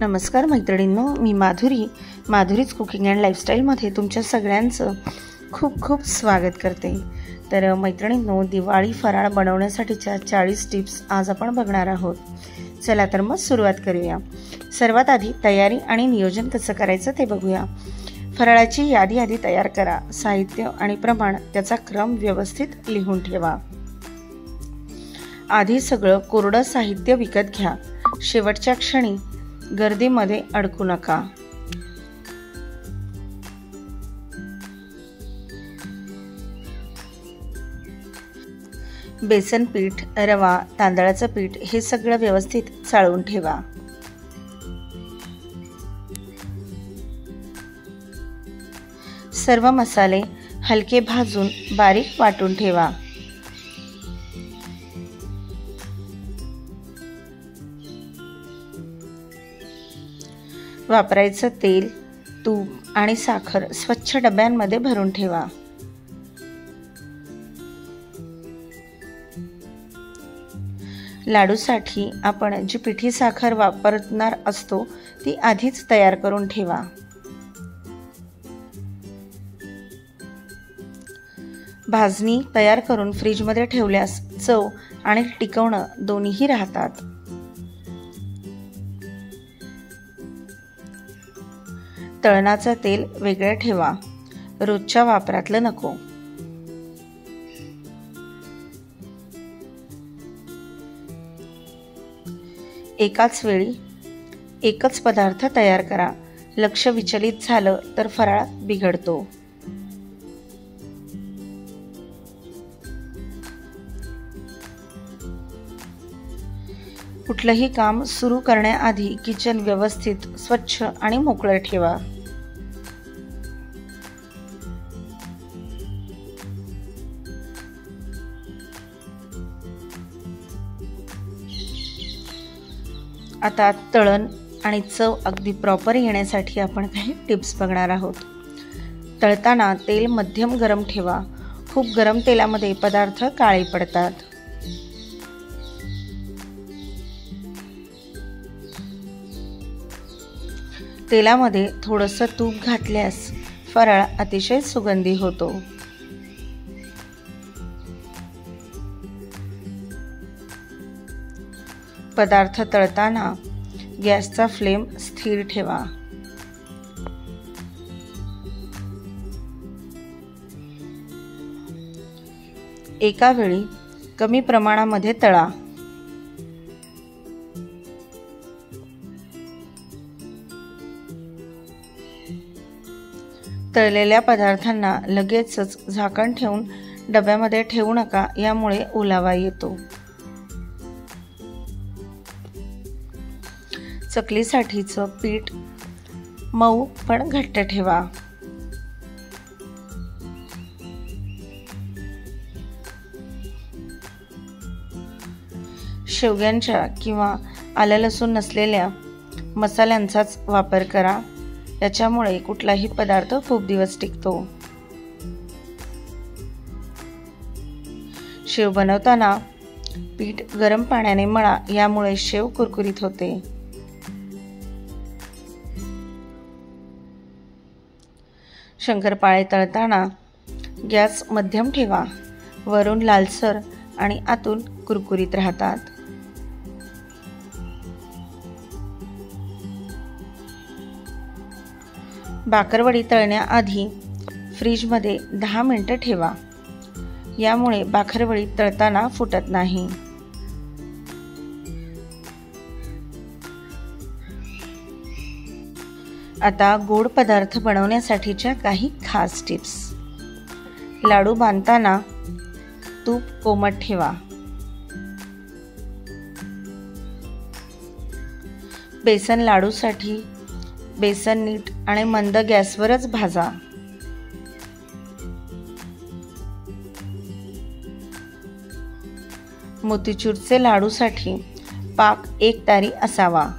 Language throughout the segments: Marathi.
नमस्कार मैत्रिणींनो, मी माधुरीच कुकिंग अँड लाईफस्टाईलमध्ये तुमच्या सगळ्यांचं खूप खूप स्वागत करते। तर मैत्रिणींनो, दिवाळी फराळ बनवण्यासाठीच्या 40 टिप्स आज आपण बघणार आहोत। चला तर मग सुरुवात करूया। सर्वात आधी तयारी आणि नियोजन कसं करायचं ते बघूया। फराळाची यादी आधी तयार करा। साहित्य आणि प्रमाण त्याचा क्रम व्यवस्थित लिहून ठेवा। आधी सगळं कोरडं साहित्य विकत घ्या। शेवटच्या क्षणी गर्दीमध्ये अडकू नका। बेसन पीठ, रवा, तांदळाचं पीठ हे सगळं व्यवस्थित चाळून ठेवा। सर्व मसाले हलके भाजून बारीक वाटून ठेवा। वापरायचं तेल, तूप आणि साखर स्वच्छ डब्यांमध्ये भरून ठेवा। लाडूसाठी आपण जी पिठी साखर वापरणार असतो ती आधीच तयार करून ठेवा। भाजणी तयार करून फ्रीजमध्ये ठेवल्यास चव आणि टिकवणं दोन्हीही राहतात। तळणाचं तेल वेगळं ठेवा, रोजच्या वापरातलं नको। एकाच वेळी एकच पदार्थ तयार करा। लक्ष विचलित झालं तर फराळ बिघडतो। कुठलंही काम सुरू करण्याआधी किचन व्यवस्थित स्वच्छ आणि मोकळं ठेवा। आता तळण आणि चव अगदी प्रॉपर येण्यासाठी आपण काही टिप्स बघणार आहोत। तळताना तेल मध्यम गरम ठेवा। खूप गरम तेलामध्ये पदार्थ काळे पडतात। तेलामध्ये थोडंसं तूप घातल्यास फराळ अतिशय सुगंधी होतो। पदार्थ तळताना गॅसचा फ्लेम स्थिर ठेवा। एका वेळी कमी प्रमाणामध्ये तळा। तळलेल्या पदार्थांना लगेचच झाकण ठेवून डब्यामध्ये ठेवू नका, यामुळे ओलावा येतो। चकलीसाठीचं पीठ मऊ पण घट्ट ठेवा। शेवग्यांच्या किंवा आलं लसूण नसलेल्या मसाल्यांचाच वापर करा। याच्यामुळे कुठलाही पदार्थ खूप दिवस टिकतो। शेव बनवताना पीठ गरम पाण्याने मळा, यामुळे शेव कुरकुरीत होते। शंकरपाळे तळताना गॅस मध्यम ठेवा। वरून लालसर आणि आतून कुरकुरीत राहतात। बाकरवडी तळण्याआधी फ्रीजमध्ये 10 मिनिटं ठेवा, यामुळे बाकरवडी तळताना फुटत नाही। आता गोड पदार्थ बनवण्यासाठीच्या काही खास टिप्स। लाडू बांधताना तूप कोमट ठेवा। बेसन लाडूसाठी बेसन नीट आणि मंद गॅसवरच भाजा। मोतीचूरचे लाडूसाठी पाक एकतारी असावा।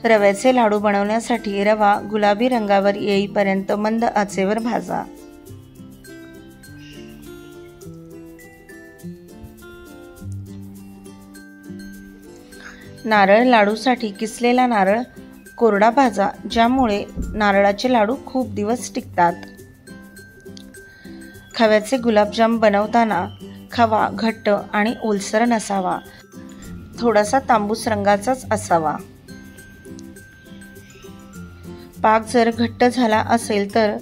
रव्याचे लाडू बनवण्यासाठी रवा गुलाबी रंगावर येईपर्यंत मंद आचेवर भाजा। नारळ लाडूसाठी किसलेला नारळ कोरडा भाजा, ज्यामुळे नारळाचे लाडू खूप दिवस टिकतात. खव्याचे गुलाबजाम बनवताना खवा घट्ट आणि ओलसर नसावा, थोडासा तांबूस रंगाचाच असावा. पाक जर घट्ट झाला असेल तर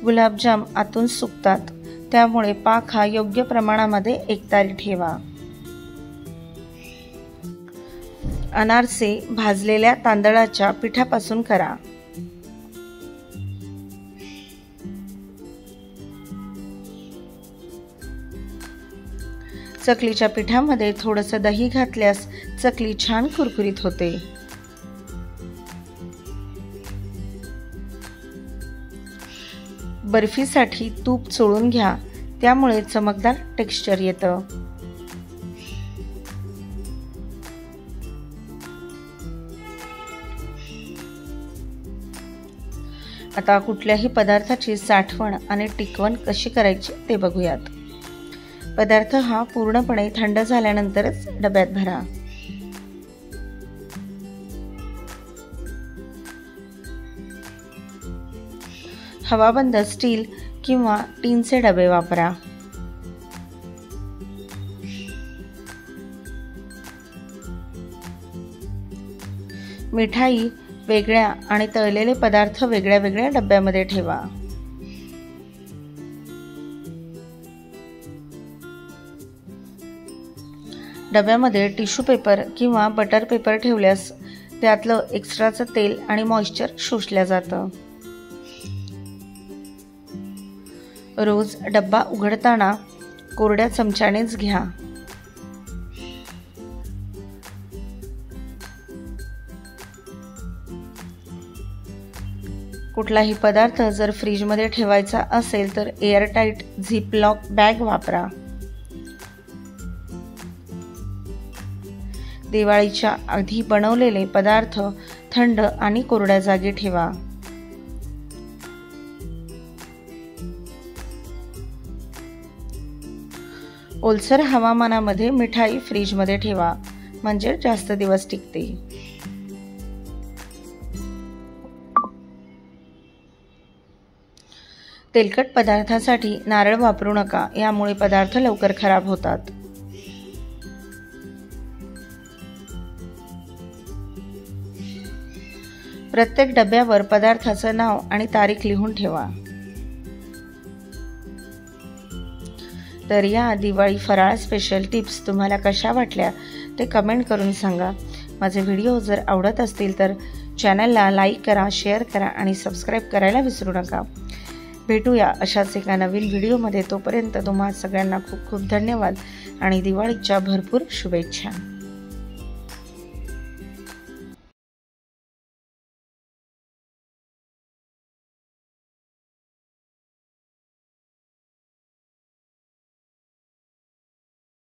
गुलाबजाम आतून सुकतात, त्यामुळे पाक हा योग्य प्रमाणामध्ये एकतारी ठेवा. अनारसे भाजलेल्या तांदळाच्या पिठापासून करा. चकलीच्या पिठामध्ये थोडंसं दही घातल्यास चकली छान कुरकुरीत होते. बर्फीसाठी तूप चोळून घ्या, त्यामुळे चमकदार टेक्स्चर येतं. आता कुठल्याही पदार्थाची साठवण आणि टिकवण कशी करायची ते बघूयात. पदार्थ हा पूर्णपणे थंड झाल्यानंतरच डब्यात भरा. हवाबंद स्टील किंवा टीनचे डबे वापरा. मिठाई वेगळ्या आणि तळलेले पदार्थ वेगळ्या वेगळ्या डब्यामध्ये ठेवा. डब्यामध्ये टिश्यू पेपर किंवा बटर पेपर ठेवल्यास त्यातलं एक्स्ट्राचं तेल आणि मॉइश्चर शोषलं जातं. रोज डब्बा उघडताना कोरड्या चमच्यानेच घ्या. कुठलाही पदार्थ जर फ्रीजमध्ये ठेवायचा असेल तर एअरटाईट झिपलॉक बॅग वापरा. दिवाळीच्या आधी बनवलेले पदार्थ थंड आणि कोरड्या जागी ठेवा. ओलसर हवामानामध्ये मिठाई फ्रीजमध्ये ठेवा, म्हणजे जास्त दिवस टिकते. तेलकट पदार्थासाठी नारळ वापरू नका, यामुळे पदार्थ लवकर खराब होतात. प्रत्येक डब्यावर पदार्थाचं नाव आणि तारीख लिहून ठेवा. तर या दिवाळी फराळ स्पेशल टिप्स तुम्हाला कशा वाटल्या ते कमेंट करून सांगा. माझे व्हिडिओ जर आवडत असतील तर चॅनलला लाईक करा, शेअर करा आणि सबस्क्राईब करायला विसरू नका. भेटूया अशाच एका नवीन व्हिडिओमध्ये. तोपर्यंत तुम्हा सगळ्यांना खूप खूप धन्यवाद आणि दिवाळीच्या भरपूर शुभेच्छा.